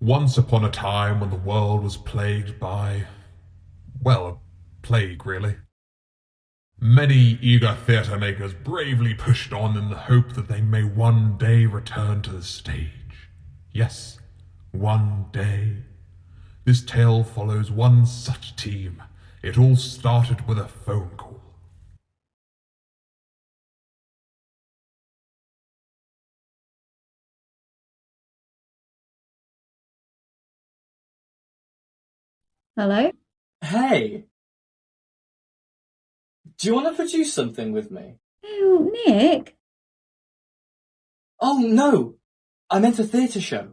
Once upon a time when the world was plagued by, well, a plague, really. Many eager theatre makers bravely pushed on in the hope that they may one day return to the stage. Yes, one day. This tale follows one such team. It all started with a phone call. Hello? Hey, do you want to produce something with me? Oh, Nick. Oh, no, I meant a theatre show.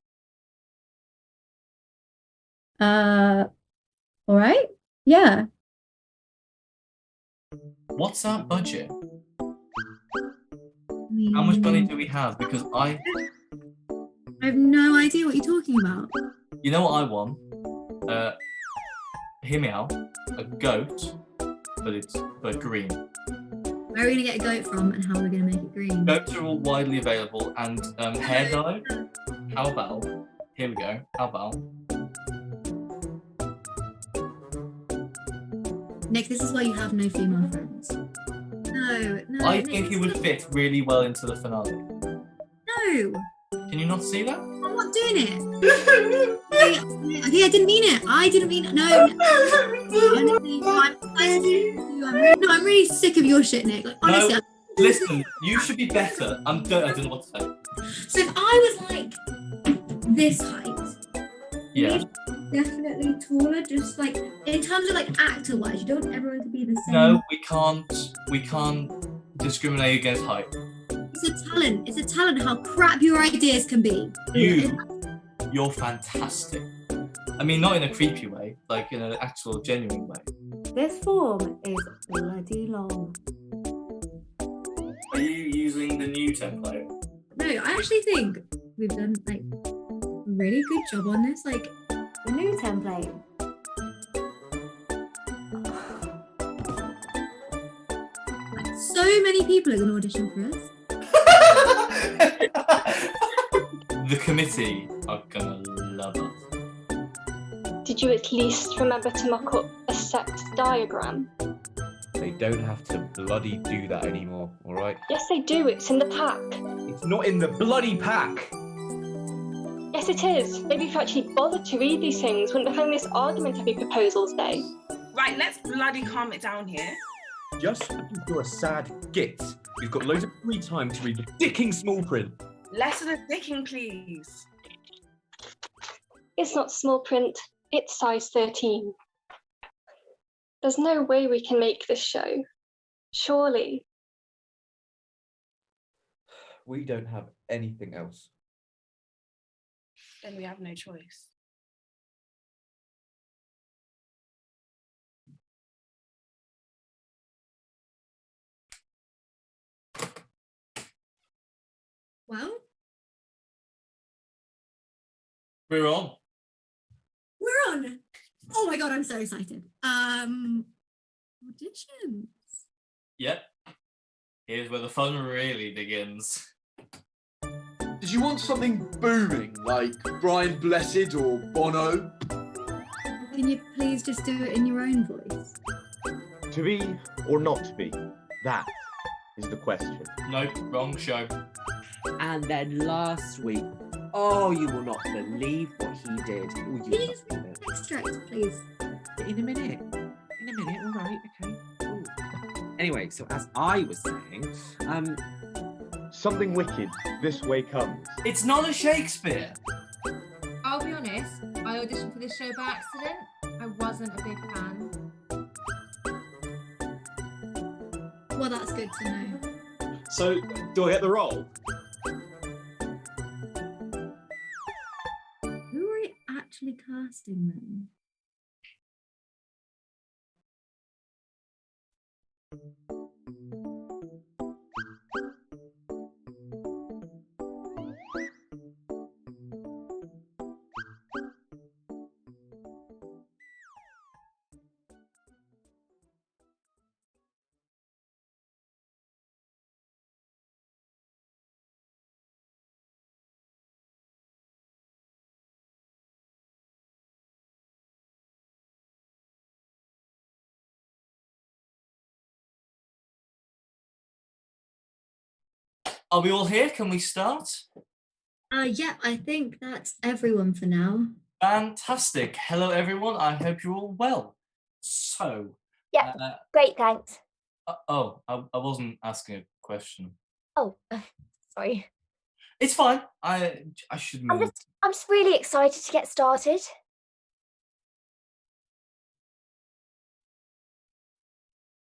Uh, all right. Yeah. What's our budget? I How much money mean, do we have? Because I have no idea what you're talking about. you know what I want? Uh, Hear me out. A goat, but green. Where are we gonna get a goat from, and how are we gonna make it green? Goats are all widely available, and hair dye. How about? Here we go. How about? Nick, this is why you have no female friends. No, no, I Nick, think it would fit really well into the finale. no. Can you not see that? I'm not doing it. Okay, I didn't mean it. I didn't mean it. No, honestly, I'm really sick of your shit, Nick. Like, honestly, No, listen, you should be better. I don't know what to say. So if I was like this height, Yeah. definitely taller, just like in terms of like actor wise, you don't want everyone to be the same. No, we can't. We can't discriminate against height. It's a talent how crap your ideas can be. You're fantastic. I mean, not in a creepy way, like in an actual genuine way. This form is bloody long. Are you using the new template? No, I actually think we've done like a really good job on this. Like the new template. Like, so many people are gonna audition for us. The committee are gonna love us. Did you at least remember to mock up a set diagram? They don't have to bloody do that anymore, alright? Yes, they do. It's in the pack. It's not in the bloody pack! Yes, it is. Maybe if you actually bothered to read these things, wouldn't be having this argumentative proposals day. Right, let's bloody calm it down here. Just because you're a sad git, you've got loads of free time to read the dicking small print. Less of the dicking, please. It's not small print. It's size 13. There's no way we can make this show. Surely. We don't have anything else. Then we have no choice. Well, We're on. we're on. Oh my god, I'm so excited. Auditions. Yep. Here's where the fun really begins. Did you want something booming, like Brian Blessed or Bono? Can you please just do it in your own voice? To be or not to be? That is the question. Nope, wrong show. And then last week, oh, you will not believe what he did. Oh, you will Please, not believe it. extract, please. In a minute. In a minute, all right, okay. Ooh. Anyway, so as I was saying, Something wicked this way comes. It's not a Shakespeare. I'll be honest, I auditioned for this show by accident. I wasn't a big fan. Well, that's good to know. So, do I get the role? Who are you actually casting then? are we all here? Can we start? Yeah, I think that's everyone for now. Fantastic. Hello, everyone. I hope you're all well. So, Yeah, great, thanks. I wasn't asking a question. Oh, sorry. It's fine. I should move. I'm just really excited to get started.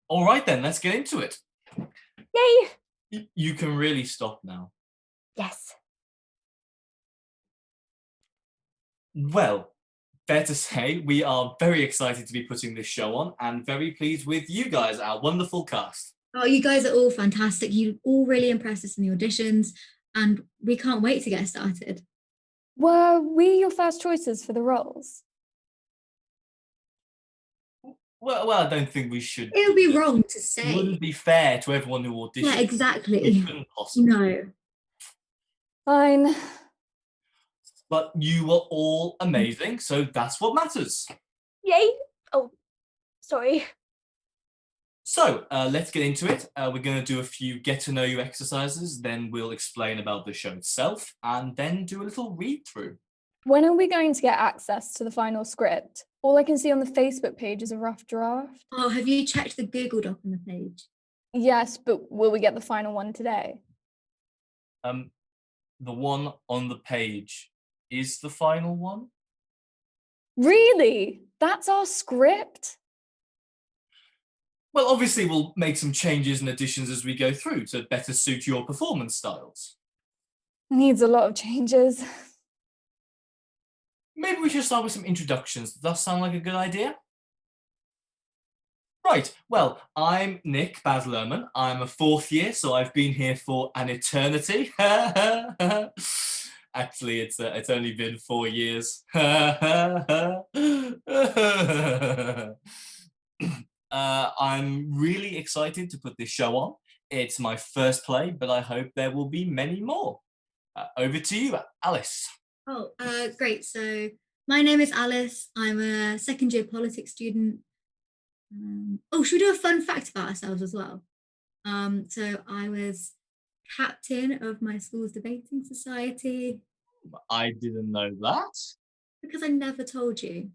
All right then, let's get into it. Yay! You can really stop now. Yes. Well, fair to say, we are very excited to be putting this show on and very pleased with you guys, our wonderful cast. Oh, you guys are all fantastic. You all really impressed us in the auditions, and we can't wait to get started. Were we your first choices for the roles? Well, I don't think we should. It would be wrong to say. It wouldn't be fair to everyone who auditioned. Yeah, exactly. It couldn't possibly. No. Fine. But you were all amazing, so that's what matters. Yay! Oh, sorry. So, let's get into it. We're going to do a few get-to-know-you exercises, then we'll explain about the show itself, and then do a little read-through. When are we going to get access to the final script? All I can see on the Facebook page is a rough draft. Oh, have you checked the Google Doc on the page? Yes, but will we get the final one today? The one on the page is the final one? Really? That's our script? Well, obviously we'll make some changes and additions as we go through to better suit your performance styles. Needs a lot of changes. Maybe we should start with some introductions. Does that sound like a good idea? Right, well, I'm Nick Baslehrman. I'm a fourth year, so I've been here for an eternity. Actually, it's only been 4 years. I'm really excited to put this show on. It's my first play, but I hope there will be many more. Over to you, Alice. Oh, great. So my name is Alice. I'm a second year politics student. Should we do a fun fact about ourselves as well? So I was captain of my school's debating society. I didn't know that. Because I never told you.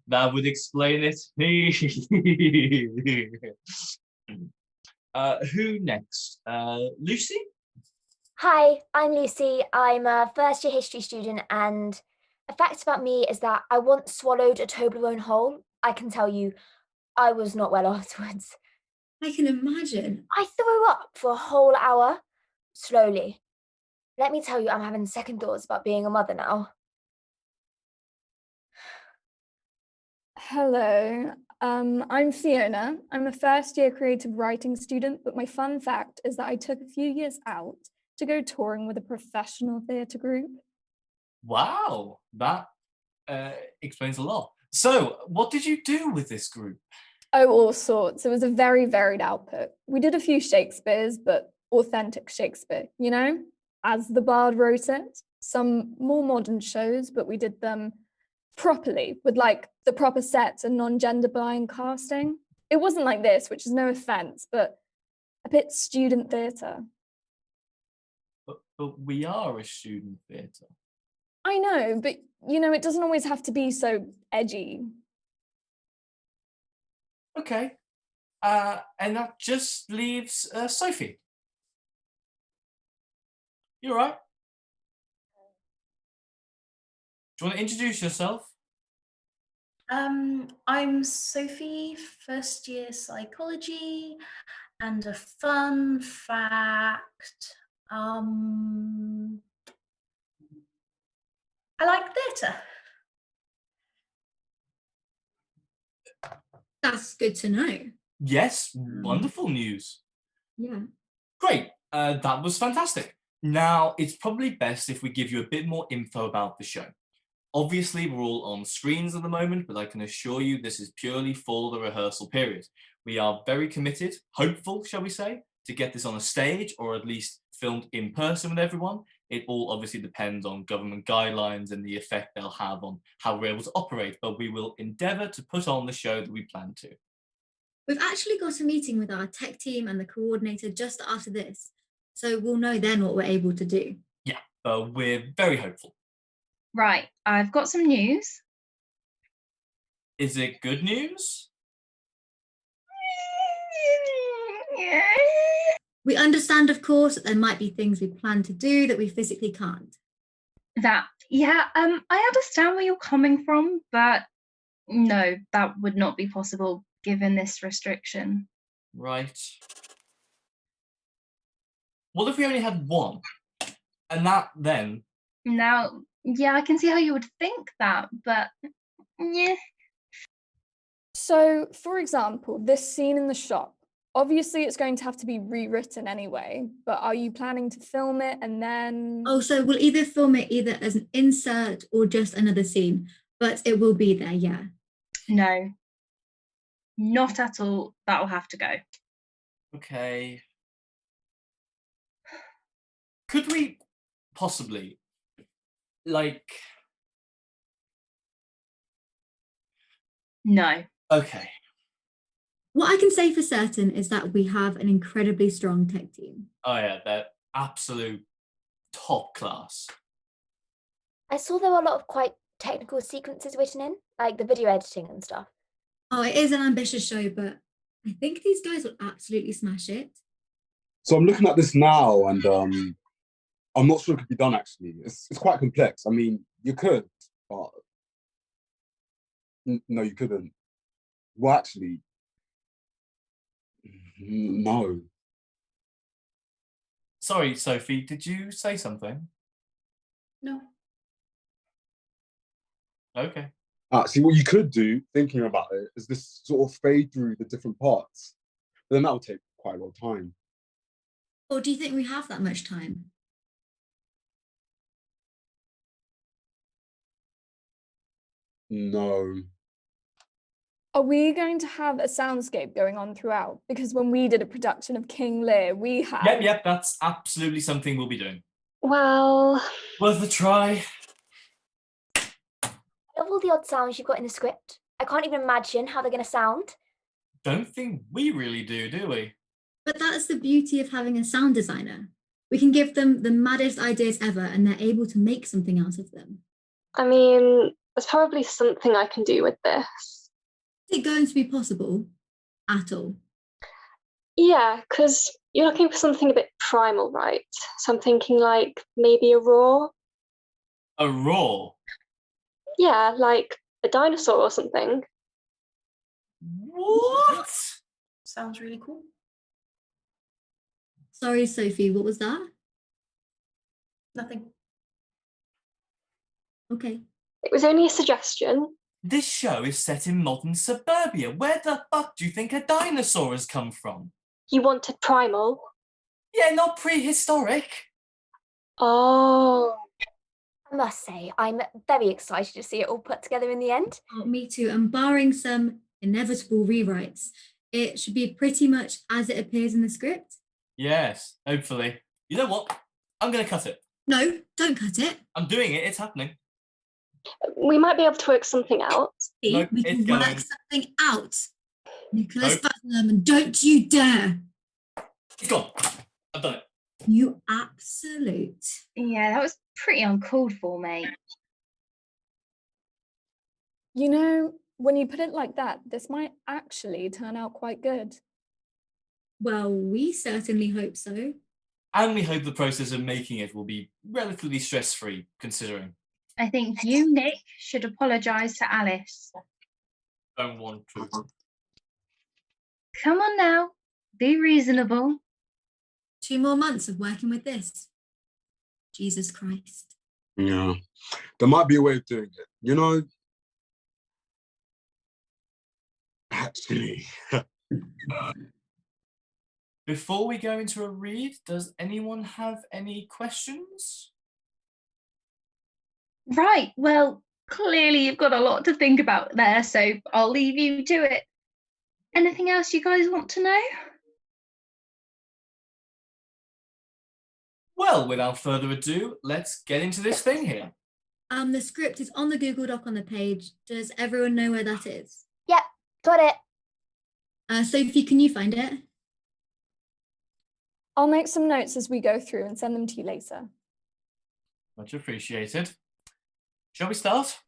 That would explain it. Who next? Lucy? Hi, I'm Lucy. I'm a first year history student, and a fact about me is that I once swallowed a Toblerone whole. I can tell you, I was not well afterwards. I can imagine. I threw up for a whole hour, slowly. Let me tell you, I'm having second thoughts about being a mother now. Hello, I'm Fiona. I'm a first year creative writing student, but my fun fact is that I took a few years out to go touring with a professional theatre group. Wow, that explains a lot. So, what did you do with this group? Oh, all sorts. It was a very varied output. We did a few Shakespeares, but authentic Shakespeare, you know, as the bard wrote it. Some more modern shows, but we did them properly, with like the proper sets and non-gender blind casting. It wasn't like this, which is no offense, but a bit student theatre. But we are a student theatre. I know, but you know, it doesn't always have to be so edgy. Okay. And that just leaves Sophie. You all right? Do you want to introduce yourself? I'm Sophie, first year psychology, and a fun fact. I like theatre. That's good to know. Yes, wonderful news. Yeah. Great, that was fantastic. Now, it's probably best if we give you a bit more info about the show. Obviously, we're all on screens at the moment, but I can assure you this is purely for the rehearsal period. We are very committed, hopeful, shall we say, to get this on a stage or at least filmed in person with everyone. It all obviously depends on government guidelines and the effect they'll have on how we're able to operate, but we will endeavour to put on the show that we plan to. We've actually got a meeting with our tech team and the coordinator just after this. So we'll know then what we're able to do. Yeah, but we're very hopeful. Right, I've got some news. Is it good news? We understand, of course, that there might be things we plan to do that we physically can't. I understand where you're coming from, but no, that would not be possible given this restriction. Right. What if we only had one? And that then? Now, yeah, I can see how you would think that, but yeah. So, for example, this scene in the shop, obviously it's going to have to be rewritten anyway, but are you planning to film it and then... Oh, so we'll either film it either as an insert or just another scene, but it will be there, yeah. No, not at all. That'll have to go. Okay. Could we possibly, like... No. Okay. What I can say for certain is that we have an incredibly strong tech team. Oh yeah, they're absolute top class. I saw there were a lot of quite technical sequences written in, like the video editing and stuff. Oh, it is an ambitious show, but I think these guys will absolutely smash it. So I'm looking at this now, and I'm not sure it could be done. Actually, it's quite complex. I mean, you could, but no, you couldn't. Well, actually, no. Sorry, Sophie, did you say something? No. Okay. See, what you could do, thinking about it, is this sort of fade through the different parts. But then that would take quite a lot of time. Or do you think we have that much time? No. Are we going to have a soundscape going on throughout? Because when we did a production of King Lear, we had... Yep, that's absolutely something we'll be doing. Well... Worth a try. I love all the odd sounds you've got in the script. I can't even imagine how they're going to sound. Don't think we really do we? But that's the beauty of having a sound designer. We can give them the maddest ideas ever and they're able to make something out of them. I mean, there's probably something I can do with this. Is it going to be possible at all? Yeah, because you're looking for something a bit primal, right? So I'm thinking like maybe a roar. A roar? Yeah, like a dinosaur or something. What? Sounds really cool. Sorry, Sophie, what was that? Nothing. Okay. It was only a suggestion. This show is set in modern suburbia. Where the fuck do you think a dinosaur has come from? You wanted primal? Yeah, not prehistoric. Oh. I must say, I'm very excited to see it all put together in the end. Oh, me too. And barring some inevitable rewrites, it should be pretty much as it appears in the script. Yes, hopefully. You know what? I'm going to cut it. No, don't cut it. I'm doing it. It's happening. We might be able to work something out. Nope, We can it's work going. something out. Nicholas Nope. Baslehrman, don't you dare. It's gone. I've done it. You absolute. Yeah, that was pretty uncalled for, mate. You know, when you put it like that, this might actually turn out quite good. Well, we certainly hope so. And we hope the process of making it will be relatively stress-free, considering. I think you, Nick, should apologise to Alice. Don't want to. Come on now, be reasonable. 2 more months of working with this. Jesus Christ. Yeah. There might be a way of doing it. You know, actually. Before we go into a read, does anyone have any questions? Right, well, clearly you've got a lot to think about there, so I'll leave you to it. Anything else you guys want to know? Well, without further ado, let's get into this thing here. The script is on the Google Doc on the page. Does everyone know where that is? Yep, got it. Sophie, can you find it? I'll make some notes as we go through and send them to you later. Much appreciated. Shall we start?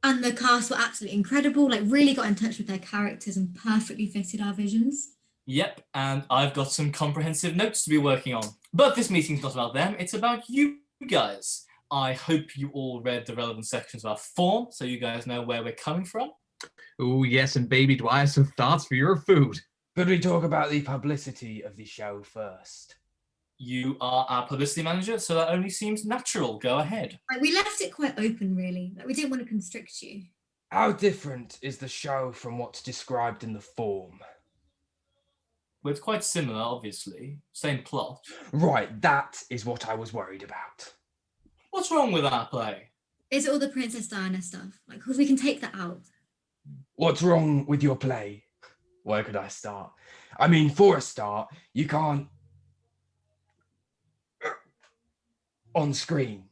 And the cast were absolutely incredible, like really got in touch with their characters and perfectly fitted our visions. Yep, and I've got some comprehensive notes to be working on. But this meeting's not about them, it's about you guys. I hope you all read the relevant sections of our form, so you guys know where we're coming from. Oh, yes, and baby, do I have some thoughts for your food. Could we talk about the publicity of the show first? You are our publicity manager, so that only seems natural. Go ahead. Like, we left it quite open, really. Like, we didn't want to constrict you. How different is the show from what's described in the form? Well, it's quite similar, obviously. Same plot. Right, that is what I was worried about. What's wrong with our play? Is it all the Princess Diana stuff? Like, because we can take that out. What's wrong with your play? Where could I start? I mean, for a start, you can't... on screen.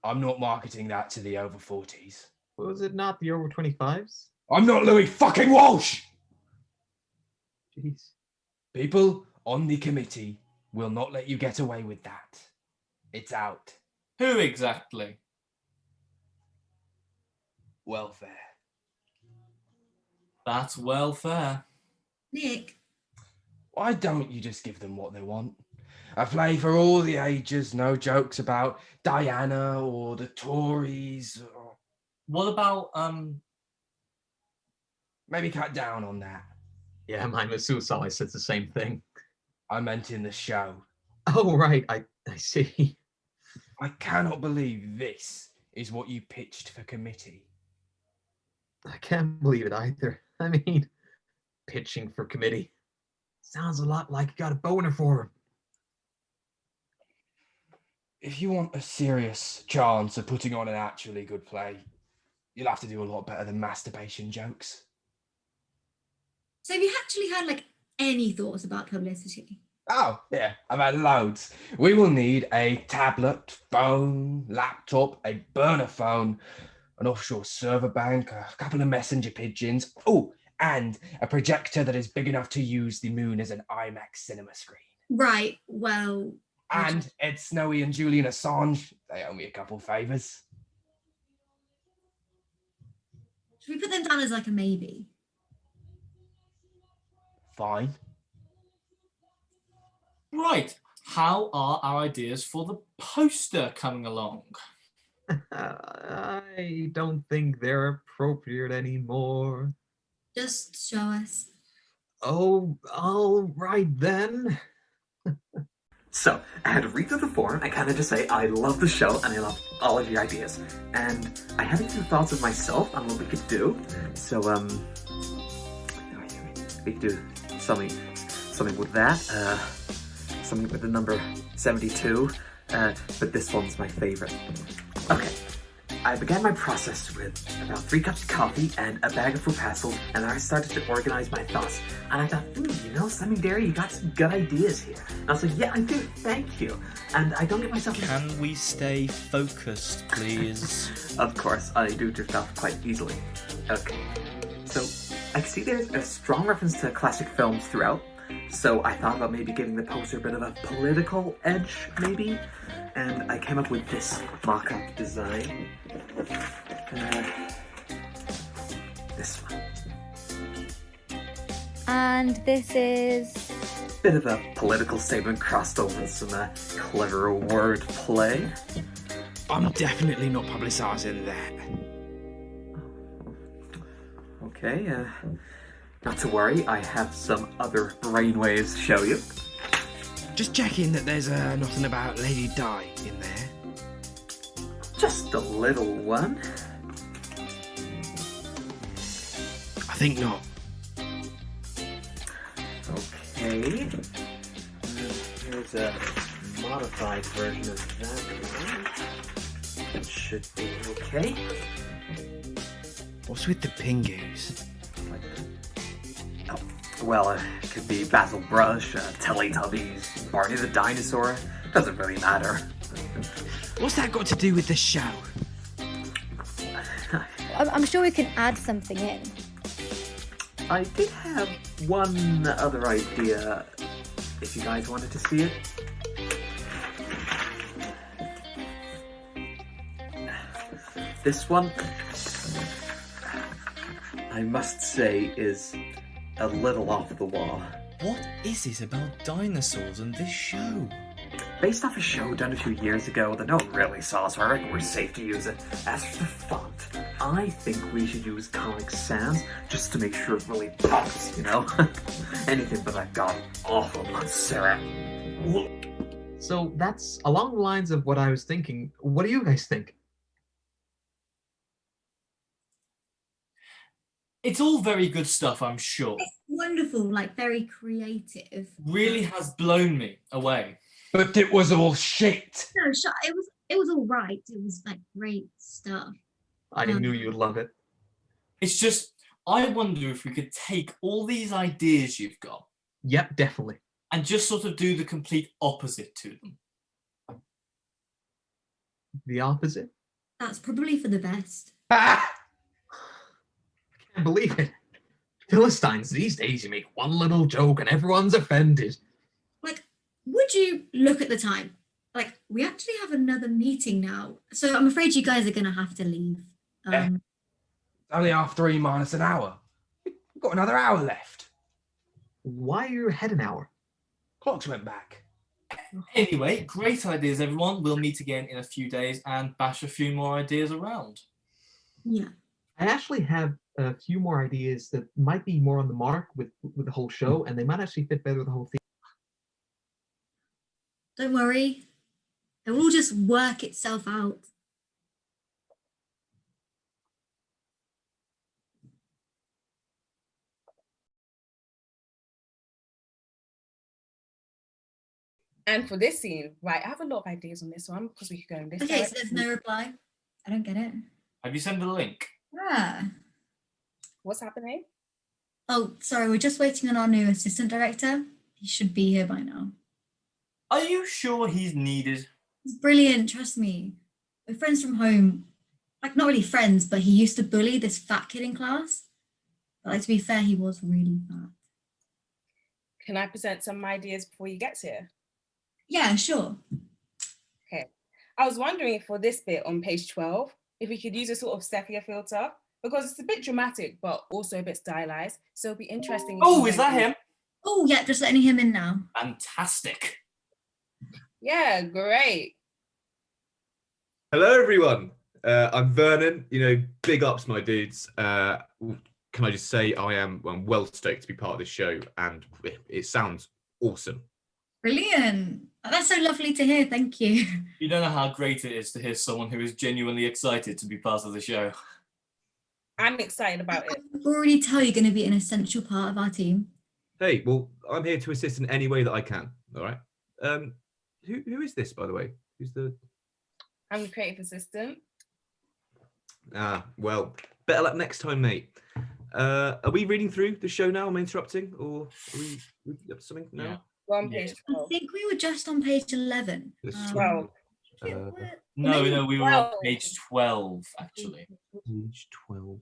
I'm not marketing that to the over 40s. Was it not the over 25s? I'm not Louis fucking Walsh! Jeez. People on the committee will not let you get away with that. It's out. Who exactly? Welfare. That's welfare. Nick. Why don't you just give them what they want? A play for all the ages, no jokes about Diana or the Tories. Or... What about, Maybe cut down on that. Yeah, mine was suicide. I said the same thing. I meant in the show. Oh, right. I see. I cannot believe this is what you pitched for committee. I can't believe it either. I mean, pitching for committee. Sounds a lot like you got a boner for him. If you want a serious chance of putting on an actually good play, you'll have to do a lot better than masturbation jokes. So have you actually had, like, any thoughts about publicity? Oh, yeah, I've had loads. We will need a tablet, phone, laptop, a burner phone, an offshore server bank, a couple of messenger pigeons, oh, and a projector that is big enough to use the moon as an IMAX cinema screen. Right, well... And Ed Snowy and Julian Assange, they owe me a couple favours. Should we put them down as, like, a maybe? Fine. Right. How are our ideas for the poster coming along? I don't think they're appropriate anymore. Just show us. Oh, all right then. So, I had to read through the form and kind of just say, I love the show and I love all of your ideas. And I had a few thoughts of myself on what we could do. So, we could do something with that. Something with the number 72. But this one's my favorite. Okay. I began my process with about 3 cups of coffee and a bag of fruit pastels, and I started to organize my thoughts. And I thought, Sunny Dairy, you got some good ideas here. And I was like, yeah, I do, thank you. And I don't get myself... Can we stay focused, please? Of course, I do drift off quite easily. Okay, so I see there's a strong reference to classic films throughout. So I thought about maybe giving the poster a bit of a political edge, maybe. And I came up with this mock-up design. This one. And this is... Bit of a political statement crossed over with some clever word play. I'm definitely not publicising that. Okay, not to worry, I have some other brainwaves to show you. Just checking that there's nothing about Lady Di in there. Just a little one. I think not. Okay. Here's a modified version of that one. That should be okay. What's with the Pingus? Oh, well, it could be Basil Brush, Teletubbies, Barney the Dinosaur. Doesn't really matter. What's that got to do with the show? I'm sure we can add something in. I did have one other idea, if you guys wanted to see it. This one, I must say, is a little off the wall. What is it about dinosaurs and this show? Based off a show done a few years ago that no one really saw, so I reckon we're safe to use it. As for the font, I think we should use Comic Sans just to make sure it really pops, you know? Anything but that god awful Montserrat. So that's along the lines of what I was thinking. What do you guys think? It's all very good stuff, I'm sure. It's wonderful, like very creative. Really has blown me away. But it was all shit. No, it was all right. It was like great stuff. I knew you'd love it. It's just, I wonder if we could take all these ideas you've got. Yep, definitely. And just sort of do the complete opposite to them. The opposite? That's probably for the best. I can't believe it. Philistines, these days you make one little joke and everyone's offended. Like, would you look at the time? Like, we actually have another meeting now. So I'm afraid you guys are going to have to leave. It's only 3:30 minus an hour. We've got another hour left. Why are you ahead an hour? Clocks went back. Anyway, great ideas, everyone. We'll meet again in a few days and bash a few more ideas around. Yeah. I actually have a few more ideas that might be more on the mark with the whole show, and they might actually fit better with the whole theme. Don't worry. It will just work itself out. And for this scene, right, I have a lot of ideas on this one because we could go in this Okay, so direction. there's no reply. I don't get it. Have you sent the link? Yeah. What's happening? Oh, sorry, we're just waiting on our new assistant director. He should be here by now. Are you sure he's needed? He's brilliant, trust me. We're friends from home. Like, not really friends, but he used to bully this fat kid in class. But like, to be fair, he was really fat. Can I present some ideas before he gets here? Yeah, sure. Okay. I was wondering if for this bit on page 12, if we could use a sort of sepia filter, because it's a bit dramatic, but also a bit stylized. So it'll be interesting. Oh, is that him? Oh, yeah, just letting him in now. Fantastic. Yeah, great. Hello, everyone. I'm Vernon. Big ups, my dudes. Can I just say I'm well stoked to be part of this show, and it sounds awesome. Brilliant. That's so lovely to hear. Thank you. You don't know how great it is to hear someone who is genuinely excited to be part of the show. I'm excited about it. I can already tell you're going to be an essential part of our team. Hey, well, I'm here to assist in any way that I can. All right. Who is this, by the way? Who's the? I'm the creative assistant. Well, better luck next time, mate. Are we reading through the show now? Am I interrupting, or are we up to something now? Yeah. We're on page 12. I think we were just on page 11. 12. No, we were on page 12, actually. Page 12.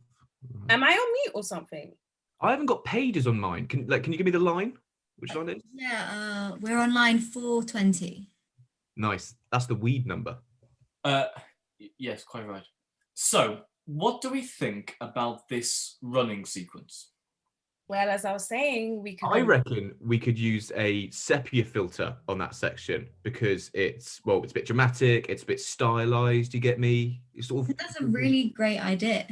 Right. Am I on mute or something? I haven't got pages on mine. Can you give me the line? Which line is? Yeah, we're on line 420. Nice. That's the weed number. Yes, quite right. So, what do we think about this running sequence? Well, as I was saying, we could. I reckon we could use a sepia filter on that section because it's a bit dramatic, it's a bit stylized. You get me? It's sort of. That's a really great idea.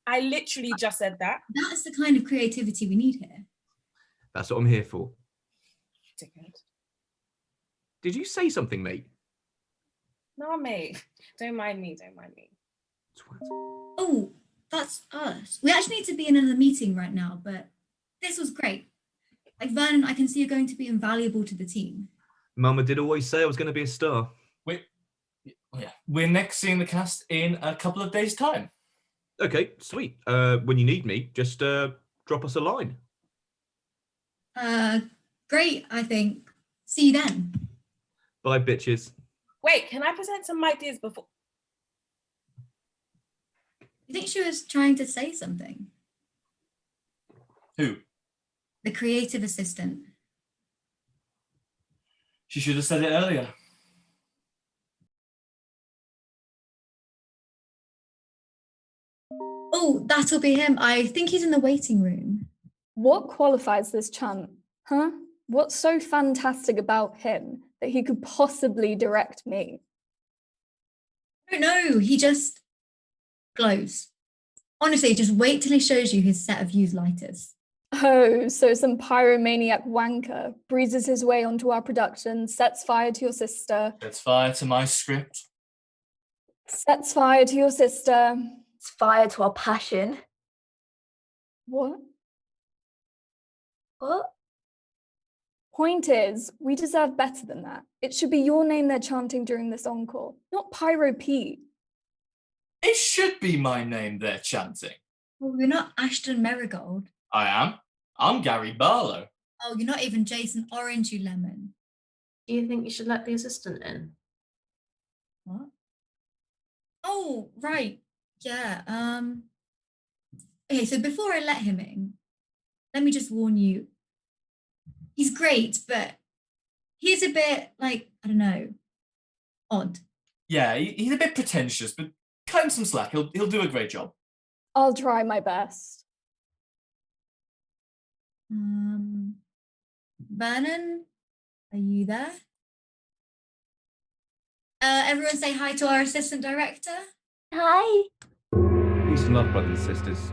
I literally just said that. That's the kind of creativity we need here. That's what I'm here for. Dickhead. Did you say something, mate? No, mate. Don't mind me. Don't mind me. Oh, that's us. We actually need to be in another meeting right now, but this was great. Like, Vernon, I can see you're going to be invaluable to the team. Mama did always say I was going to be a star. We're next seeing the cast in a couple of days' time. Okay, sweet. When you need me, just drop us a line. Great, I think. See you then. Bye, bitches. Wait, can I present some ideas before? I think she was trying to say something. Who? The creative assistant. She should have said it earlier. Oh, that'll be him. I think he's in the waiting room. What qualifies this chant? Huh? What's so fantastic about him that he could possibly direct me? I don't know. He just glows. Honestly, just wait till he shows you his set of used lighters. Oh, so some pyromaniac wanker breezes his way onto our production, sets fire to your sister. Sets fire to my script. Sets fire to your sister. It's fire to our passion. What? What? Point is, we deserve better than that. It should be your name they're chanting during this encore, not Pyro Pete. It should be my name they're chanting. Well, you're not Ashton Marigold. I am. I'm Gary Barlow. Oh, you're not even Jason Orange, you lemon. Do you think you should let the assistant in? What? Oh, right. Yeah. Okay, so before I let him in, let me just warn you. He's great, but he's a bit like, I don't know, odd. Yeah, he's a bit pretentious, but cut him some slack. He'll do a great job. I'll try my best. Vernon, are you there? Everyone say hi to our assistant director. Hi. Peace and love, brothers and sisters.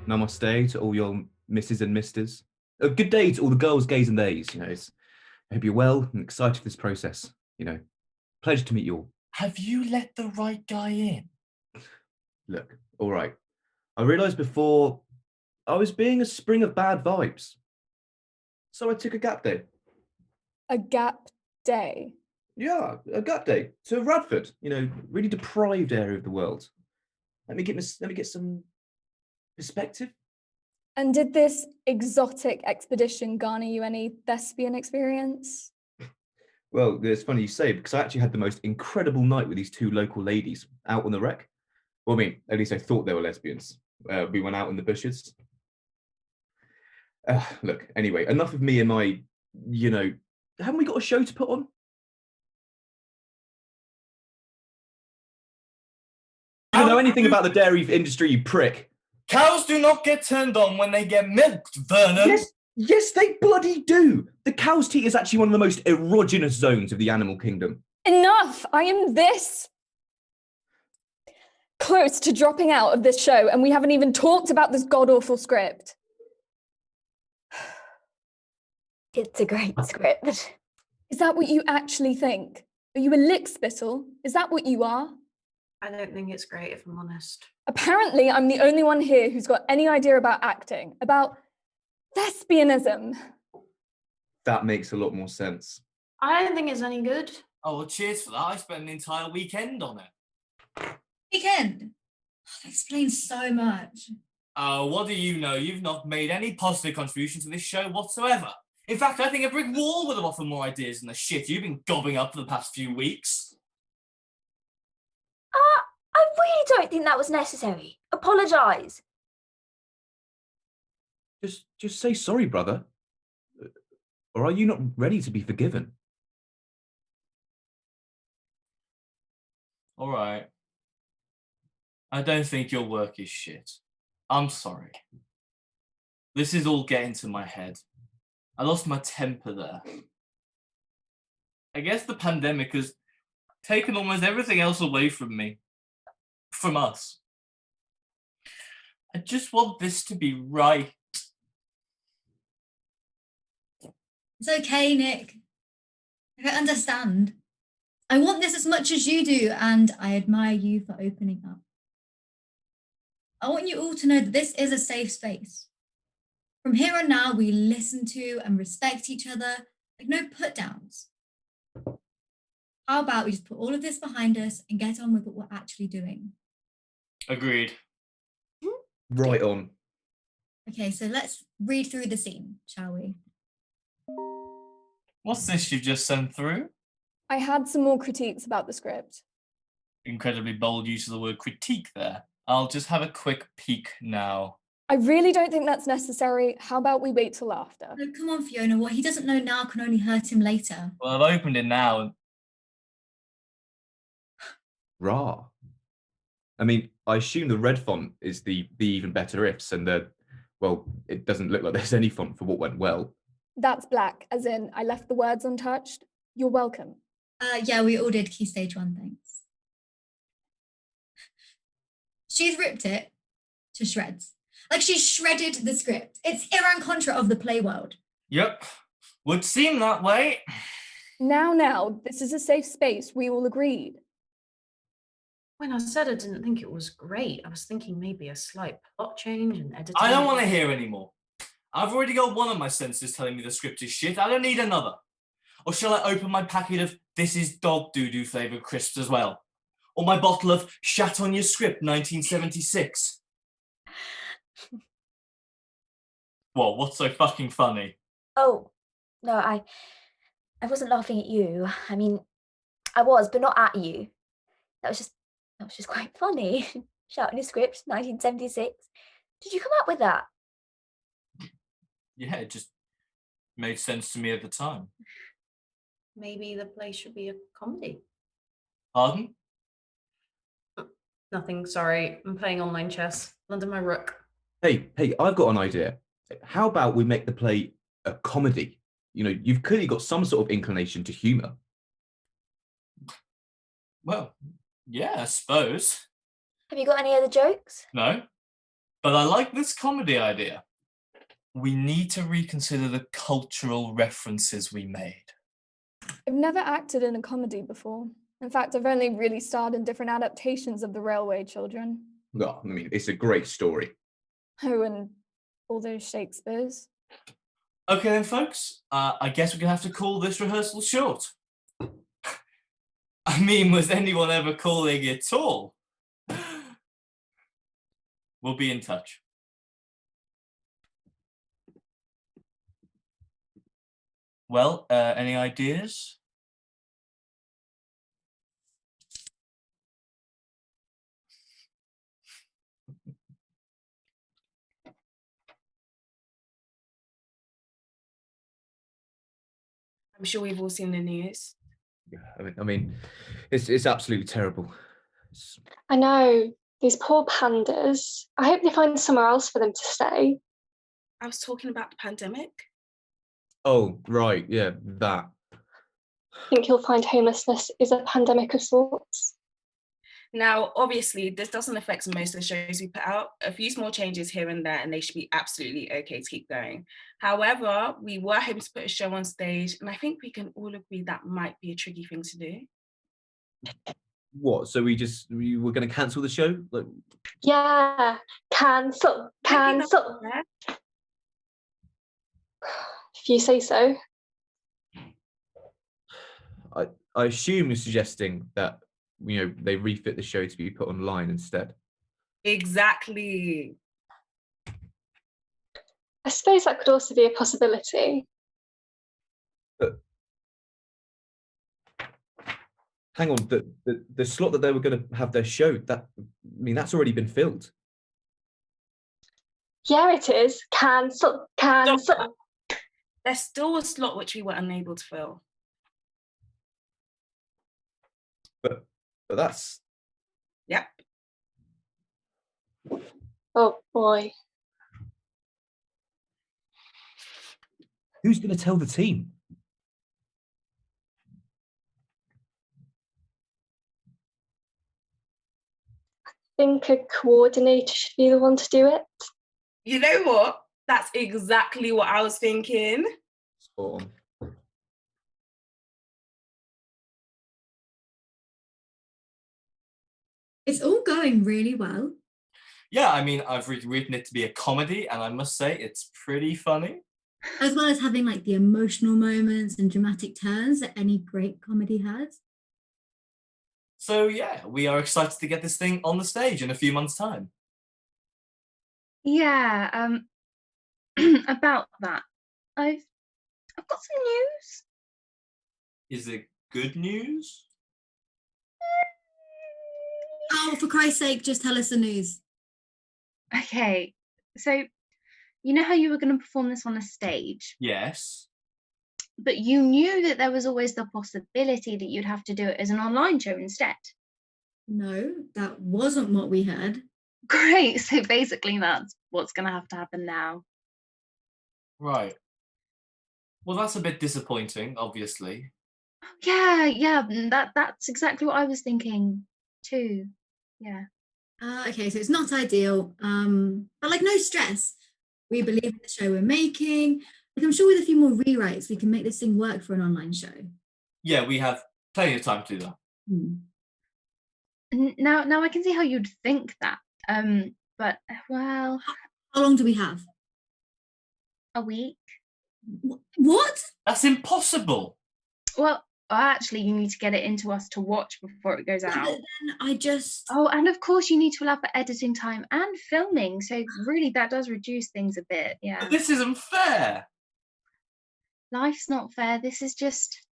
Namaste to all your misses and misters. A good day to all the girls, gays and theys. You know, I hope you're well and excited for this process. You know, pleasure to meet you all. Have you let the right guy in? Look, all right. I realised before I was being a spring of bad vibes. So I took a gap day. A gap day? Yeah, a gap day to Radford, you know, really deprived area of the world. Let me get some perspective. And did this exotic expedition garner you any thespian experience? Well, it's funny you say, because I actually had the most incredible night with these two local ladies out on the wreck. Well, I mean, at least I thought they were lesbians. We went out in the bushes. Look, anyway, enough of me and my, you know, haven't we got a show to put on? You don't know anything about the dairy industry, you prick. Cows do not get turned on when they get milked, Vernon. Yes, they bloody do. The cow's teat is actually one of the most erogenous zones of the animal kingdom. Enough! I am this close to dropping out of this show, and we haven't even talked about this god-awful script. It's a great script. Is that what you actually think? Are you a lick spittle? Is that what you are? I don't think it's great, if I'm honest. Apparently, I'm the only one here who's got any idea about acting, about thespianism. That makes a lot more sense. I don't think it's any good. Oh, well, cheers for that. I spent an entire weekend on it. Weekend? Oh, that explains so much. Oh, what do you know? You've not made any positive contribution to this show whatsoever. In fact, I think a brick wall would have offered more ideas than the shit you've been gobbing up for the past few weeks. I really don't think that was necessary. Apologise. Just say sorry, brother. Or are you not ready to be forgiven? All right. I don't think your work is shit. I'm sorry. This is all getting to my head. I lost my temper there. I guess the pandemic has taken almost everything else away from me. From us. I just want this to be right. It's okay, Nick. I understand. I want this as much as you do, and I admire you for opening up. I want you all to know that this is a safe space. From here on now, we listen to and respect each other, like no put-downs. How about we just put all of this behind us and get on with what we're actually doing? Agreed. Right on. Okay, so let's read through the scene, shall we? What's this you've just sent through? I had some more critiques about the script. Incredibly bold use of the word critique there. I'll just have a quick peek now. I really don't think that's necessary. How about we wait till after? No, come on, Fiona. What he doesn't know now can only hurt him later. Well, I've opened it now. Rah. I mean, I assume the red font is the even better ifs, and well, it doesn't look like there's any font for what went well. That's black, as in I left the words untouched. You're welcome. Yeah, we all did Key Stage 1, thanks. She's ripped it to shreds. Like, she's shredded the script. It's Iran Contra of the play world. Yep, would seem that way. Now, this is a safe space. We all agreed. When I said I didn't think it was great, I was thinking maybe a slight plot change and editing. I don't want to hear anymore. I've already got one of my senses telling me the script is shit. I don't need another. Or shall I open my packet of This Is Dog Doo-Doo flavoured crisps as well? Or my bottle of Shat on Your Script 1976? Well, what's so fucking funny? Oh, no, I wasn't laughing at you. I mean, I was, but not at you. That was just quite funny. Shout in your script, 1976. Did you come up with that? Yeah, it just made sense to me at the time. Maybe the play should be a comedy. Pardon? Nothing, sorry. I'm playing online chess. London my rook. Hey, I've got an idea. How about we make the play a comedy? You know, you've clearly got some sort of inclination to humour. Well, yeah, I suppose. Have you got any other jokes? No. But I like this comedy idea. We need to reconsider the cultural references we made. I've never acted in a comedy before. In fact, I've only really starred in different adaptations of The Railway Children. Well, I mean, it's a great story. Oh, and all those Shakespeares. Okay then, folks. I guess we're going to have to call this rehearsal short. I mean, was anyone ever calling it tall? We'll be in touch. Well, any ideas? I'm sure we've all seen the news. Yeah, I mean, it's absolutely terrible. I know, these poor pandas. I hope they find somewhere else for them to stay. I was talking about the pandemic. Oh, right, yeah, that. I think you'll find homelessness is a pandemic of sorts. Now, obviously, this doesn't affect most of the shows we put out. A few small changes here and there, and they should be absolutely okay to keep going. However, we were hoping to put a show on stage, and I think we can all agree that might be a tricky thing to do. What? So we were going to cancel the show? Like... Yeah, cancel. If you say so. I assume you're suggesting that, you know, they refit the show to be put online instead. Exactly. I suppose that could also be a possibility. But hang on, the slot that they were going to have their show, that's already been filled. Yeah, it is. Cancel. There's still a slot which we were unable to fill. But that's... Yep. Oh, boy. Who's going to tell the team? I think a coordinator should be the one to do it. You know what? That's exactly what I was thinking. Spot on. It's all going really well. Yeah, I mean, I've written it to be a comedy, and I must say it's pretty funny. As well as having like the emotional moments and dramatic turns that any great comedy has. So yeah, we are excited to get this thing on the stage in a few months' time. Yeah, about that. I've got some news. Is it good news? Oh Oh, for Christ's sake, just tell us the news. Okay, so you know how you were going to perform this on a stage, Yes. but you knew that there was always the possibility that you'd have to do it as an online show instead. No, that wasn't what we heard. Great, so basically that's what's going to have to happen now. Right. Well, that's a bit disappointing, obviously. Yeah, that's exactly what I was thinking too. Yeah. Okay, so it's not ideal, but like no stress. We believe in the show we're making. Like I'm sure with a few more rewrites, we can make this thing work for an online show. Yeah, we have plenty of time to do that. Now I can see how you'd think that. But well, how long do we have? A week. What? That's impossible. Well, actually, you need to get it into us to watch before it goes out. But then I just... Oh, and of course you need to allow for editing time and filming. So really, that does reduce things a bit. Yeah. But this isn't fair. Life's not fair. This is just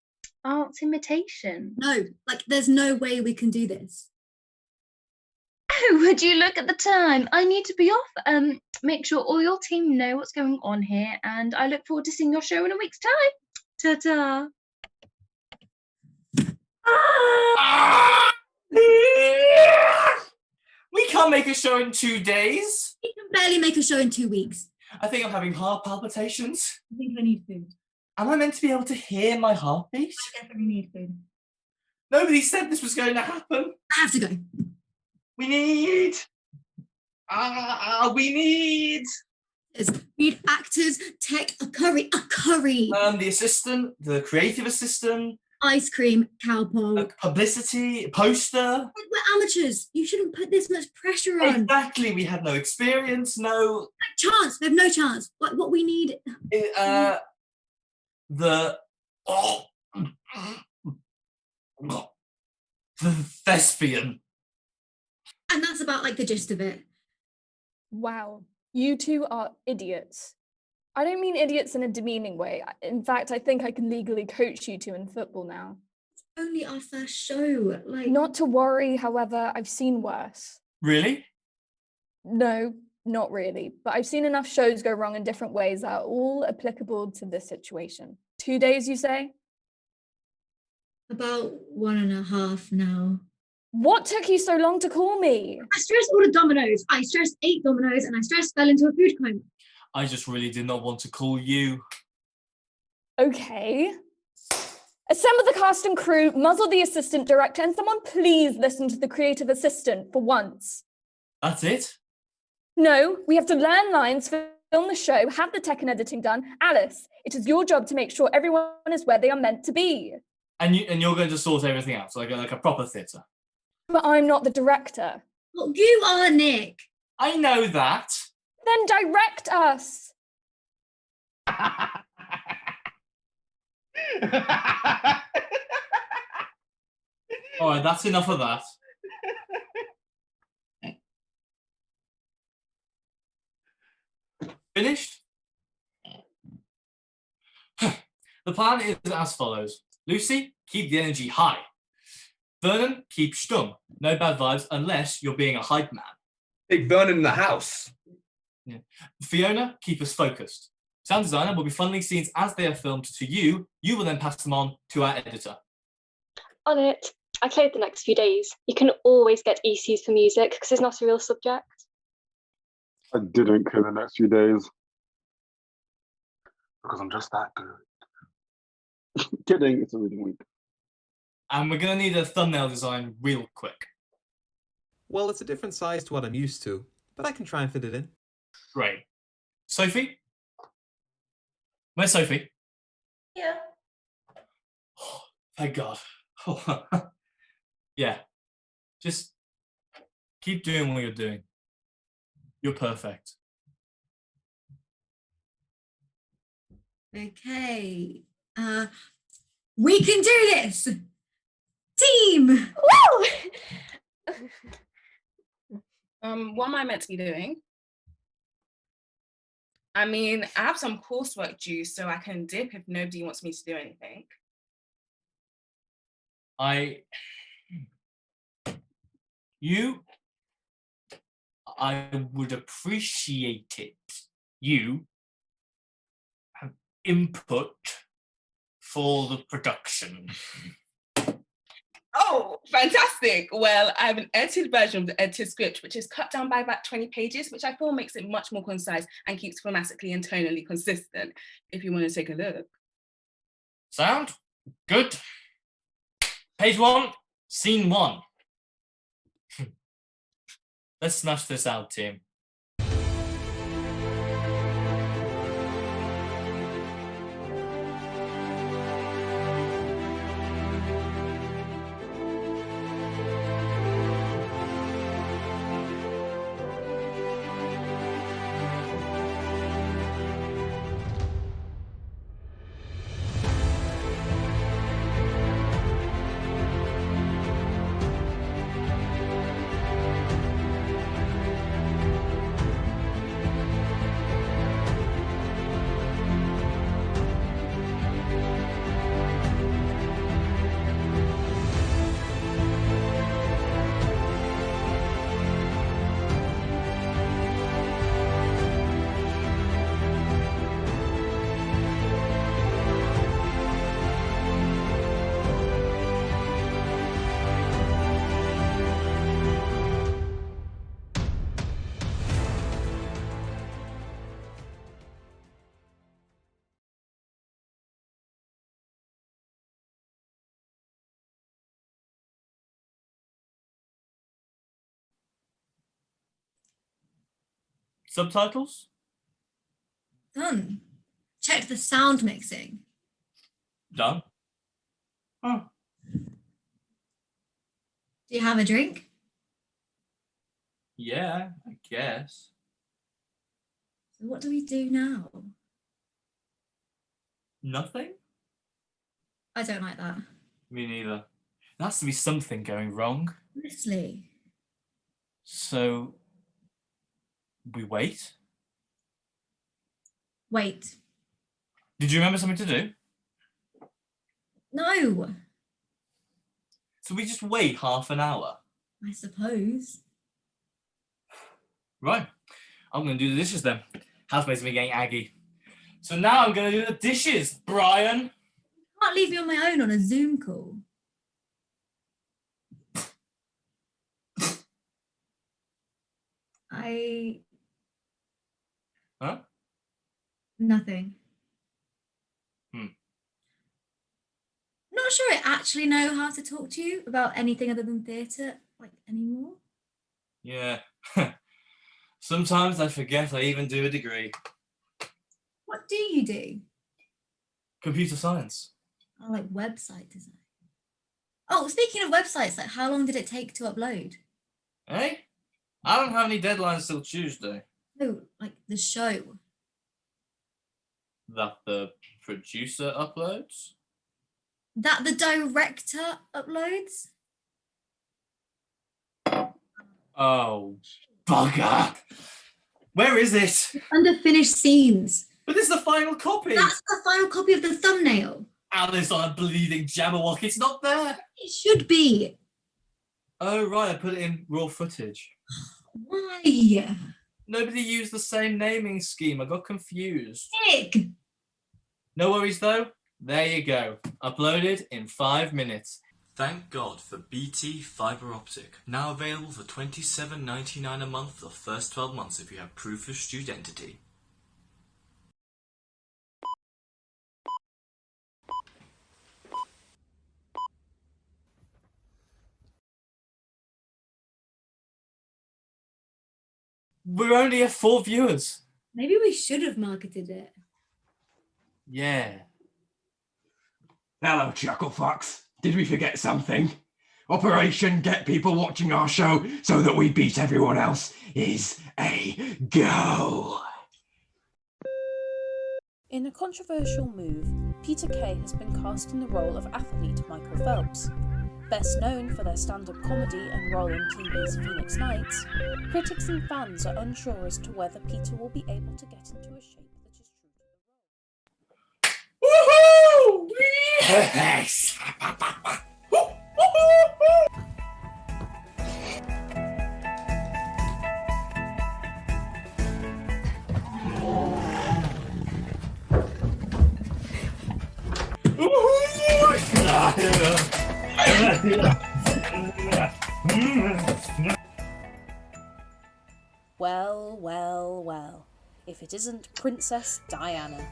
art's imitation. No, like there's no way we can do this. Oh, would you look at the time? I need to be off. Make sure all your team know what's going on here, and I look forward to seeing your show in a week's time. Ta-ta. We can't make a show in 2 days. We can barely make a show in 2 weeks. I think I'm having heart palpitations. I think I need food. Am I meant to be able to hear my heartbeat? I definitely need food. Nobody said this was going to happen. I have to go. We need. We need. We need actors, tech, a curry. The assistant, the creative assistant. Ice cream, cowpole. Publicity, poster. We're amateurs. You shouldn't put this much pressure on. Exactly. We have no experience, no chance. We have no chance. What we need. The thespian. And that's about like the gist of it. Wow, you two are idiots. I don't mean idiots in a demeaning way. In fact, I think I can legally coach you two in football now. It's only our first show. Like, not to worry, however, I've seen worse. Really? No, not really. But I've seen enough shows go wrong in different ways that are all applicable to this situation. 2 days, you say? About 1.5 now. What took you so long to call me? I stress ordered dominoes. I stress ate dominoes, and I stress fell into a food coma. I just really did not want to call you. Okay. Assemble the cast and crew, muzzle the assistant director, and someone please listen to the creative assistant for once. That's it? No, we have to learn lines, film the show, have the tech and editing done. Alice, it is your job to make sure everyone is where they are meant to be. And you're going to sort everything out, so like a proper theatre. But I'm not the director. Well, you are, Nick. I know that. Then direct us. All right, that's enough of that. Finished? The plan is as follows. Lucy, keep the energy high. Vernon, keep stum. No bad vibes unless you're being a hype man. Big Vernon in the house. Yeah. Fiona, keep us focused. Sound designer will be funneling scenes as they are filmed to you. You will then pass them on to our editor. On it. I cleared the next few days. You can always get ECs for music because it's not a real subject. I didn't clear the next few days. Because I'm just that good. Kidding, it's a reading week. And we're going to need a thumbnail design real quick. Well, it's a different size to what I'm used to, but I can try and fit it in. Great. Sophie? Where's Sophie? Yeah. Oh, thank God. Yeah. Just keep doing what you're doing. You're perfect. Okay. We can do this! Team! Woo! What am I meant to be doing? I mean, I have some coursework due, so I can dip if nobody wants me to do anything. I would appreciate it. You have input for the production. Oh, fantastic. Well, I have an edited version of the edited script, which is cut down by about 20 pages, which I feel makes it much more concise and keeps grammatically and tonally consistent, if you want to take a look. Sound? Good. Page 1, scene 1. Let's smash this out, team. Subtitles? Done. Checked the sound mixing. Done. Oh. Do you have a drink? Yeah, I guess. So what do we do now? Nothing? I don't like that. Me neither. There has to be something going wrong. Honestly. So, we wait? Wait. Did you remember something to do? No. So we just wait half an hour? I suppose. Right. I'm going to do the dishes then. Housemate's been getting aggy. So now I'm going to do the dishes, Brian. Can't leave me on my own on a Zoom call. Huh? Nothing. Not sure I actually know how to talk to you about anything other than theatre, like, anymore. Yeah. Sometimes I forget I even do a degree. What do you do? Computer science. Oh, like website design. Oh, speaking of websites, like, how long did it take to upload? Eh? I don't have any deadlines till Tuesday. No, like the show. That the producer uploads? That the director uploads? Oh, bugger. Where is it? Under finished scenes. But this is the final copy. That's the final copy of the thumbnail. Alice on a bleeding Jabberwock. It's not there. It should be. Oh, right. I put it in raw footage. Why? Nobody used the same naming scheme. I got confused. Nick. No worries, though. There you go. Uploaded in 5 minutes. Thank God for BT Fiber Optic. Now available for $27.99 a month for the first 12 months if you have proof of studentity. We're only at 4 viewers. Maybe we should have marketed it. Yeah. Hello, Chucklefucks. Did we forget something? Operation Get People Watching Our Show so that we beat everyone else is a go. In a controversial move, Peter Kay has been cast in the role of athlete Michael Phelps. Best known for their stand-up comedy and role in TV's Phoenix Nights, critics and fans are unsure as to whether Peter will be able to get into a shape that is true to the role. Woohoo! Yes! Well, well, well. If it isn't Princess Diana.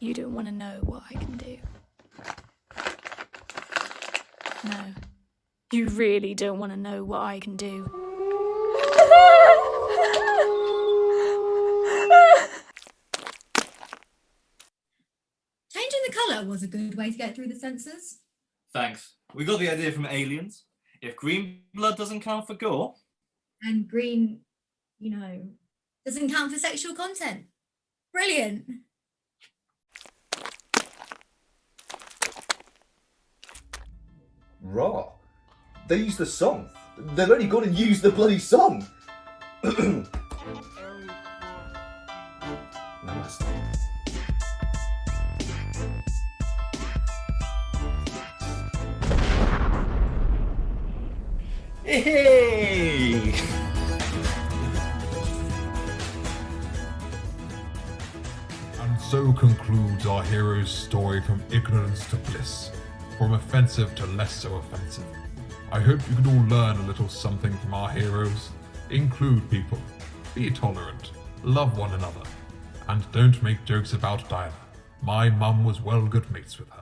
You don't want to know what I can do. No. You really don't want to know what I can do. Changing the colour was a good way to get through the censors. Thanks. We got the idea from Aliens. If green blood doesn't count for gore. And green, doesn't count for sexual content. Brilliant. Raw. They used the song. They've only got to use the bloody song. Namaste. Hey! And so concludes our hero's story from ignorance to bliss, from offensive to less so offensive. I hope you can all learn a little something from our heroes. Include people, be tolerant, love one another, and don't make jokes about Diana. My mum was well good mates with her.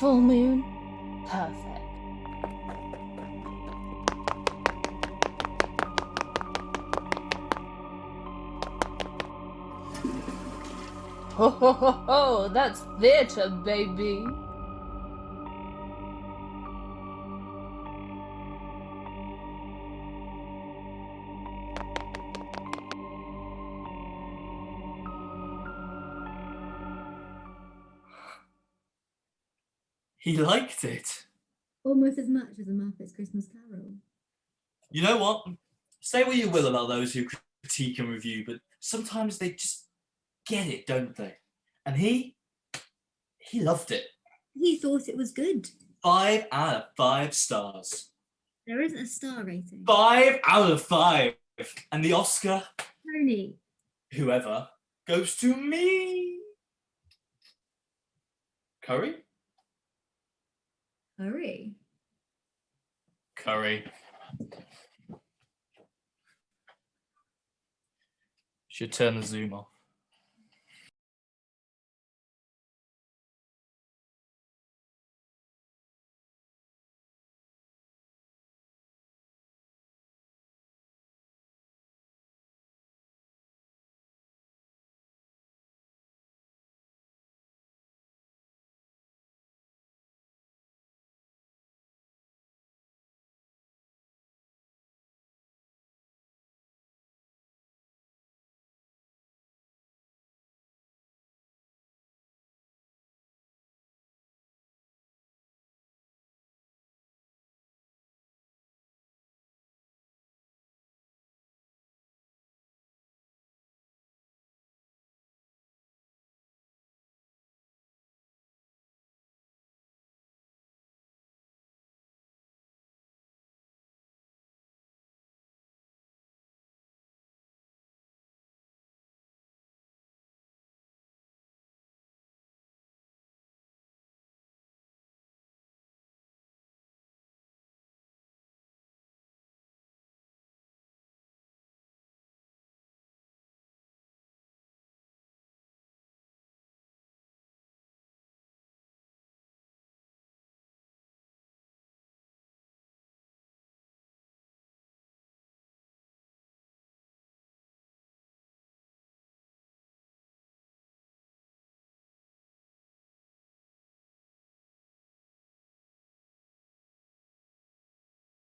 Full moon. Perfect. Ho ho ho ho! That's theatre, baby! He liked it. Almost as much as a Muppets Christmas Carol. You know what? Say what you will about those who critique and review, but sometimes they just get it, don't they? And he loved it. He thought it was good. 5 out of 5 stars. There isn't a star rating. 5 out of 5. And the Oscar, Tony. whoever, goes to me. Curry? Hurry. Curry. Should turn the zoom off.